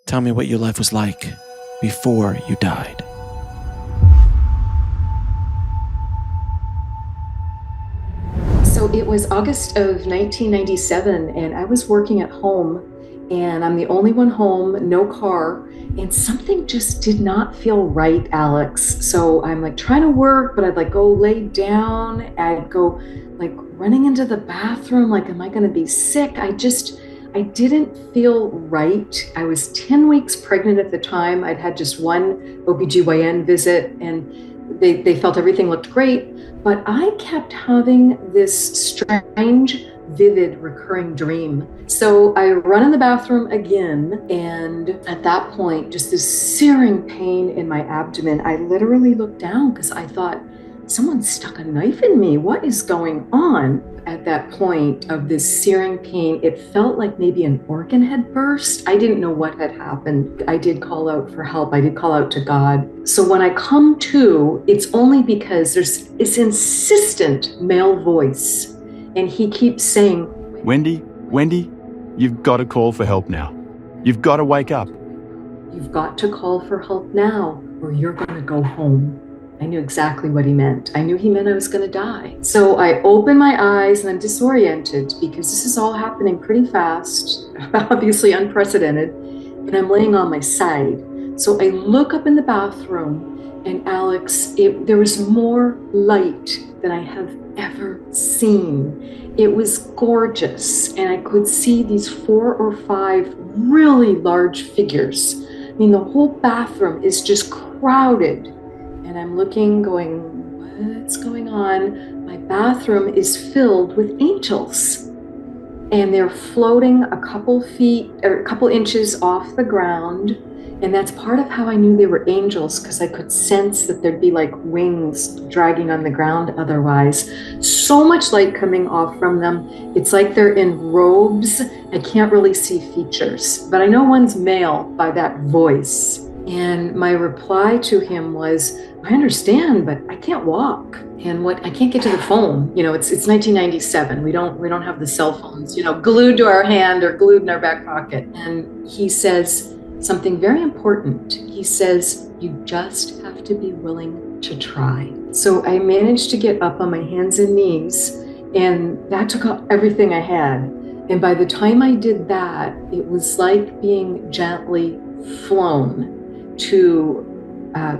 Tell me what your life was like before you died. So it was August of 1997, and I was working at home, and I'm the only one home, no car, and something just did not feel right, Alex. So I'm like trying to work, but I'd like go lay down. I'd go like running into the bathroom, like, am I going to be sick? I didn't feel right. I was 10 weeks pregnant at the time. I'd had just one OBGYN visit, and they felt everything looked great. But I kept having this strange, vivid, recurring dream. So I run in the bathroom again, and at that point, just this searing pain in my abdomen. I literally looked down because I thought, someone stuck a knife in me. What is going on? At that point of this searing pain, it felt like maybe an organ had burst. I didn't know what had happened. I did call out for help. I did call out to God. So when I come to, it's only because there's this insistent male voice, and he keeps saying, Wendy, you've got to call for help now. You've got to wake up. You've got to call for help now, or you're going to go home. I knew exactly what he meant. I knew he meant I was going to die. So I open my eyes and I'm disoriented because this is all happening pretty fast, obviously unprecedented, and I'm laying on my side. So I look up in the bathroom, and Alex, there was more light than I have ever seen. It was gorgeous, and I could see these 4 or 5 really large figures. I mean, the whole bathroom is just crowded. And I'm looking, going, what's going on? My bathroom is filled with angels. And they're floating a couple feet or a couple inches off the ground. And that's part of how I knew they were angels, because I could sense that there'd be like wings dragging on the ground otherwise. So much light coming off from them. It's like they're in robes. I can't really see features, but I know one's male by that voice. And my reply to him was, I understand, but I can't walk. And I can't get to the phone. You know, it's 1997. We don't have the cell phones, glued to our hand or glued in our back pocket. And he says something very important. He says, you just have to be willing to try. So I managed to get up on my hands and knees, and that took out everything I had. And by the time I did that, it was like being gently flown to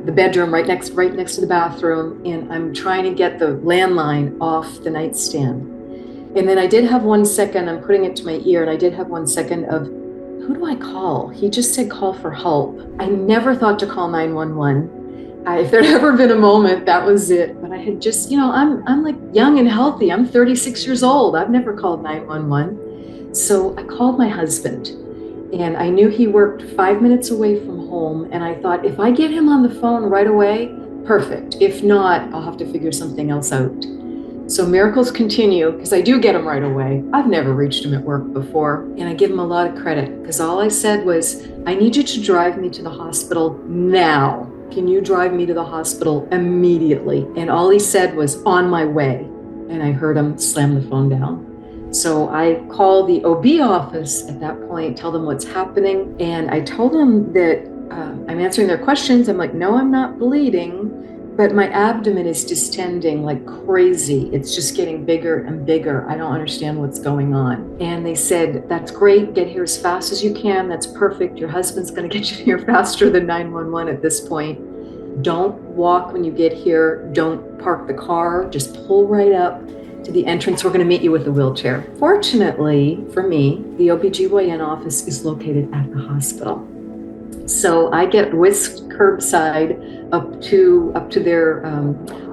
the bedroom right next to the bathroom, and I'm trying to get the landline off the nightstand. And then I did have 1 second, I'm putting it to my ear, and I did have 1 second of, who do I call? He just said call for help. I never thought to call 911. If there'd ever been a moment, that was it. But I had just, I'm like young and healthy. I'm 36 years old. I've never called 911. So I called my husband. And I knew he worked 5 minutes away from home. And I thought, if I get him on the phone right away, perfect. If not, I'll have to figure something else out. So miracles continue, because I do get him right away. I've never reached him at work before. And I give him a lot of credit, because all I said was, I need you to drive me to the hospital now. Can you drive me to the hospital immediately? And all he said was, on my way. And I heard him slam the phone down. So I called the OB office at that point, tell them what's happening. And I told them that I'm answering their questions. I'm like, no, I'm not bleeding, but my abdomen is distending like crazy. It's just getting bigger and bigger. I don't understand what's going on. And they said, that's great. Get here as fast as you can. That's perfect. Your husband's going to get you here faster than 911 at this point. Don't walk when you get here. Don't park the car. Just pull right up to the entrance. We're going to meet you with a wheelchair. Fortunately for me, the OBGYN office is located at the hospital. So I get whisked curbside up to their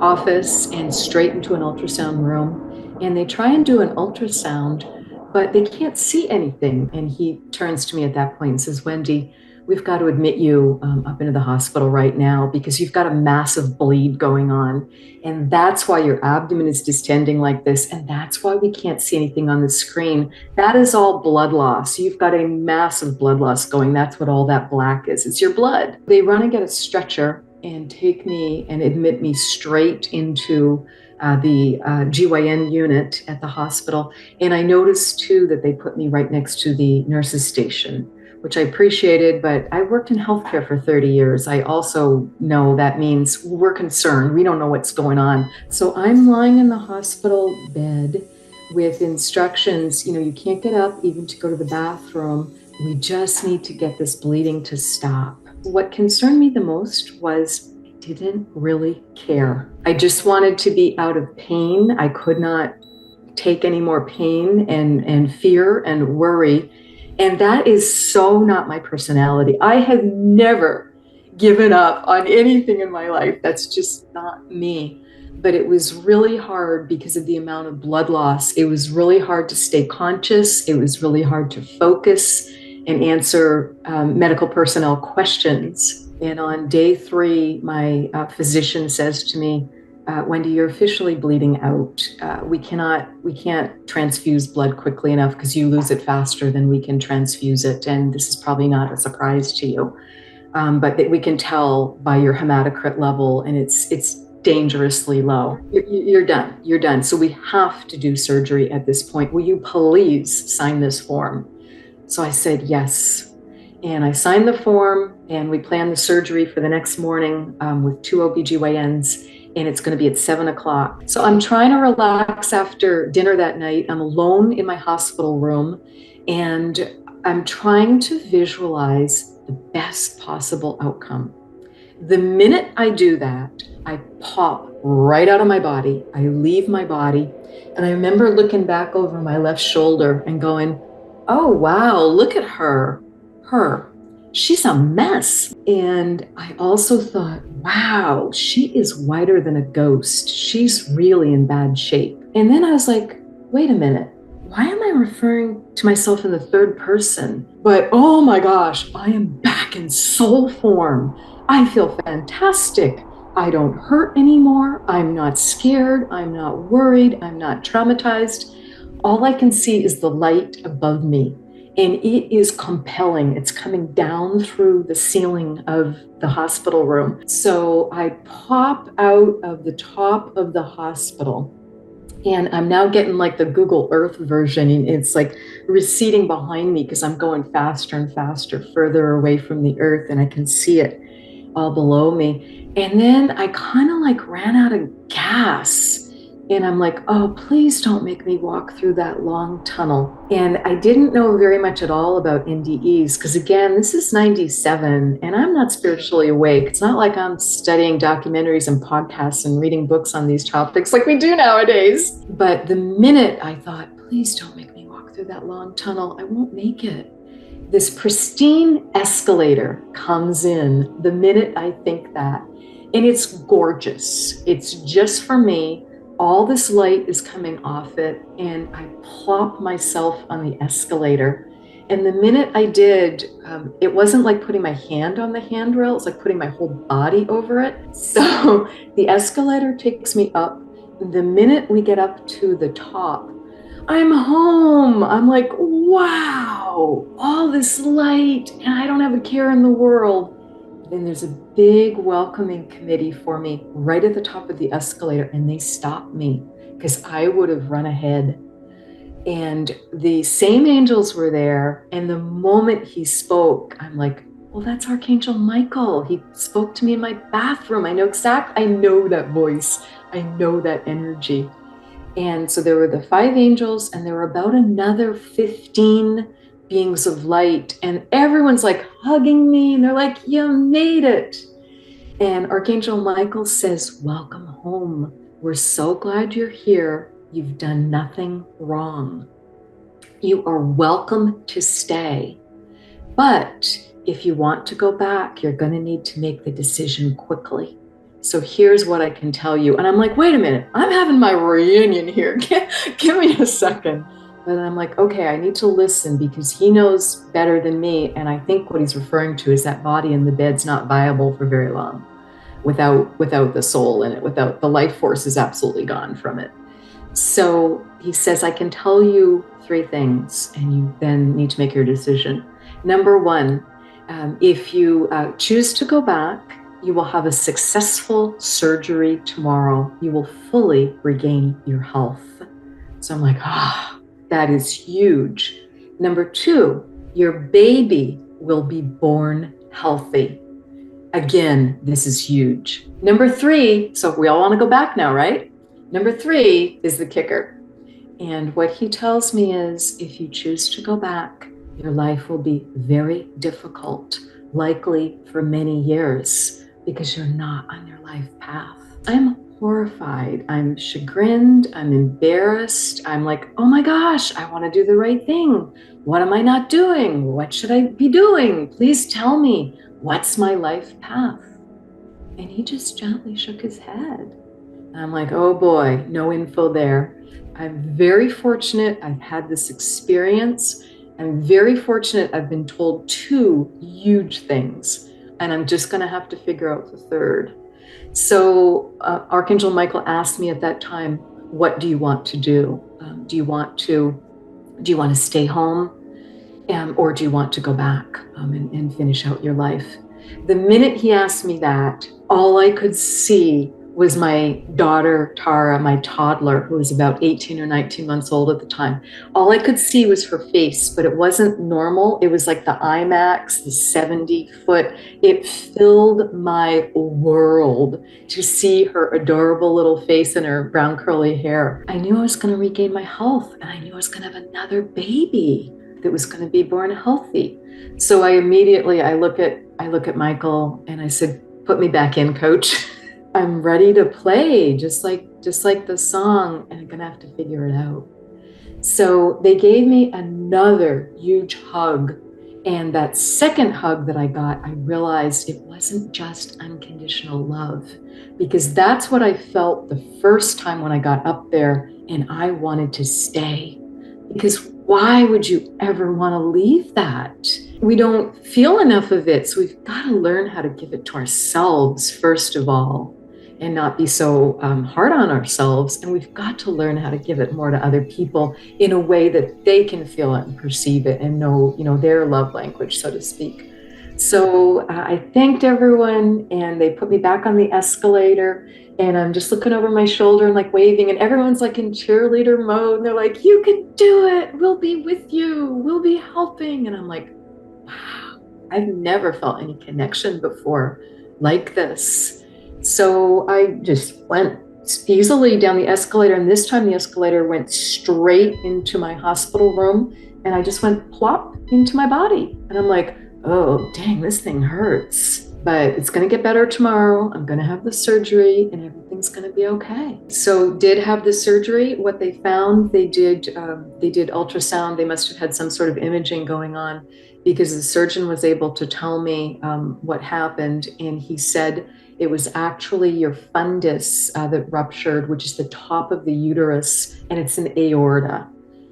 office and straight into an ultrasound room. And they try and do an ultrasound, but they can't see anything. And he turns to me at that point and says, Wendy, we've got to admit you up into the hospital right now because you've got a massive bleed going on. And that's why your abdomen is distending like this. And that's why we can't see anything on the screen. That is all blood loss. You've got a massive blood loss going. That's what all that black is. It's your blood. They run and get a stretcher and take me and admit me straight into the GYN unit at the hospital. And I noticed too that they put me right next to the nurse's station, which I appreciated, but I worked in healthcare for 30 years. I also know that means we're concerned. We don't know what's going on. So I'm lying in the hospital bed with instructions, you can't get up even to go to the bathroom. We just need to get this bleeding to stop. What concerned me the most was I didn't really care. I just wanted to be out of pain. I could not take any more pain and fear and worry. And that is so not my personality. I have never given up on anything in my life. That's just not me. But it was really hard because of the amount of blood loss. It was really hard to stay conscious. It was really hard to focus and answer medical personnel questions. And on day 3, my physician says to me, Wendy, you're officially bleeding out. We can't transfuse blood quickly enough because you lose it faster than we can transfuse it. And this is probably not a surprise to you. But that we can tell by your hematocrit level, and it's dangerously low. You're done. You're done. So we have to do surgery at this point. Will you please sign this form? So I said yes. And I signed the form, and we planned the surgery for the next morning with 2 OBGYNs, and it's going to be at 7 o'clock. So I'm trying to relax after dinner that night. I'm alone in my hospital room, and I'm trying to visualize the best possible outcome. The minute I do that, I pop right out of my body. I leave my body. And I remember looking back over my left shoulder and going, oh, wow, look at her. She's a mess. And I also thought, wow, she is whiter than a ghost. She's really in bad shape. And then I was like, wait a minute. Why am I referring to myself in the third person? But oh my gosh, I am back in soul form. I feel fantastic. I don't hurt anymore. I'm not scared. I'm not worried. I'm not traumatized. All I can see is the light above me. And it is compelling. It's coming down through the ceiling of the hospital room. So I pop out of the top of the hospital. And I'm now getting like the Google Earth version. And it's like receding behind me because I'm going faster and faster, further away from the earth. And I can see it all below me. And then I kind of like ran out of gas. And I'm like, oh, please don't make me walk through that long tunnel. And I didn't know very much at all about NDEs because, again, this is 97 and I'm not spiritually awake. It's not like I'm studying documentaries and podcasts and reading books on these topics like we do nowadays. But the minute I thought, please don't make me walk through that long tunnel, I won't make it. This pristine escalator comes in the minute I think that. And it's gorgeous. It's just for me. All this light is coming off it, and I plop myself on the escalator. And the minute I did, it wasn't like putting my hand on the handrail, it's like putting my whole body over it. So the escalator takes me up. The minute we get up to the top, I'm home. I'm like, wow, all this light, and I don't have a care in the world. Then there's a big welcoming committee for me right at the top of the escalator, and they stopped me because I would have run ahead. And the same angels were there, and the moment he spoke, I'm like, well, that's Archangel Michael. He spoke to me in my bathroom. I know that voice. I know that energy. And so there were the 5 angels, and there were about another 15 beings of light, and everyone's like hugging me, and they're like, you made it. And Archangel Michael says, welcome home. We're so glad you're here. You've done nothing wrong. You are welcome to stay. But if you want to go back, you're going to need to make the decision quickly. So here's what I can tell you. And I'm like, wait a minute, I'm having my reunion here. Give me a second. But I'm like, okay, I need to listen because he knows better than me. And I think what he's referring to is that body in the bed's not viable for very long without the soul in it, without the life force is absolutely gone from it. So he says, I can tell you 3 things and you then need to make your decision. Number 1, if you choose to go back, you will have a successful surgery tomorrow. You will fully regain your health. So I'm like, that is huge. Number 2, your baby will be born healthy. Again, this is huge. Number 3, so we all want to go back now, right? Number 3 is the kicker. And what he tells me is, if you choose to go back, your life will be very difficult, likely for many years, because you're not on your life path. I'm horrified. I'm chagrined. I'm embarrassed. I'm like, oh my gosh, I want to do the right thing. What am I not doing? What should I be doing? Please tell me, what's my life path? And he just gently shook his head. And I'm like, oh boy, no info there. I'm very fortunate I've had this experience. I'm very fortunate I've been told 2 huge things, and I'm just going to have to figure out the third. So Archangel Michael asked me at that time, what do you want to do? Do you want to stay home? Or do you want to go back and finish out your life? The minute he asked me that, all I could see was my daughter, Tara, my toddler, who was about 18 or 19 months old at the time. All I could see was her face, but it wasn't normal. It was like the IMAX, the 70-foot. It filled my world to see her adorable little face and her brown curly hair. I knew I was going to regain my health, and I knew I was going to have another baby that was going to be born healthy. So I look at Michael and I said, put me back in, coach. I'm ready to play, just like the song, and I'm gonna have to figure it out. So they gave me another huge hug, and that second hug that I got, I realized it wasn't just unconditional love, because that's what I felt the first time when I got up there, and I wanted to stay. Because why would you ever want to leave that? We don't feel enough of it, so we've got to learn how to give it to ourselves first of all, and not be so hard on ourselves. And we've got to learn how to give it more to other people in a way that they can feel it and perceive it and know, their love language, so to speak. So I thanked everyone, and they put me back on the escalator, and I'm just looking over my shoulder and like waving, and everyone's like in cheerleader mode. And they're like, you can do it. We'll be with you. We'll be helping. And I'm like, wow, I've never felt any connection before like this. So I just went easily down the escalator, and this time the escalator went straight into my hospital room, and I just went plop into my body. And I'm like, oh, dang, this thing hurts, but it's going to get better tomorrow. I'm going to have the surgery and everything's going to be okay. So did have the surgery. What they found, they did ultrasound. They must have had some sort of imaging going on, because the surgeon was able to tell me what happened. And he said it was actually your fundus that ruptured, which is the top of the uterus, and it's an aorta.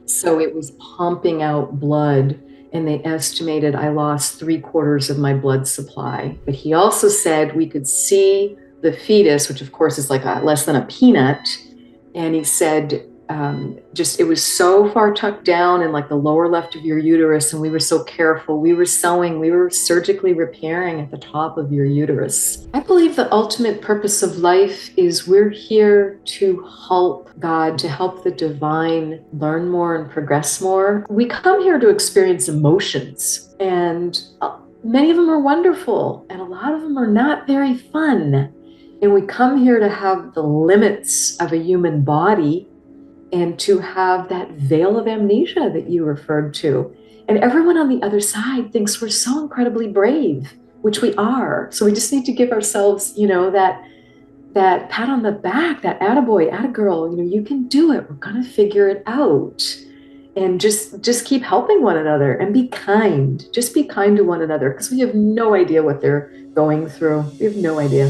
So it was pumping out blood, and they estimated I lost 3/4 of my blood supply. But he also said we could see the fetus, which of course is like less than a peanut. And he said, it was so far tucked down in like the lower left of your uterus, and we were so careful. We were sewing, we were surgically repairing at the top of your uterus. I believe the ultimate purpose of life is we're here to help God, to help the divine learn more and progress more. We come here to experience emotions, and many of them are wonderful, and a lot of them are not very fun. And we come here to have the limits of a human body, and to have that veil of amnesia that you referred to. And everyone on the other side thinks we're so incredibly brave, which we are. So we just need to give ourselves, that pat on the back, that attaboy, attagirl, you can do it. We're gonna figure it out. And just keep helping one another, and be kind. Just be kind to one another, because we have no idea what they're going through. We have no idea.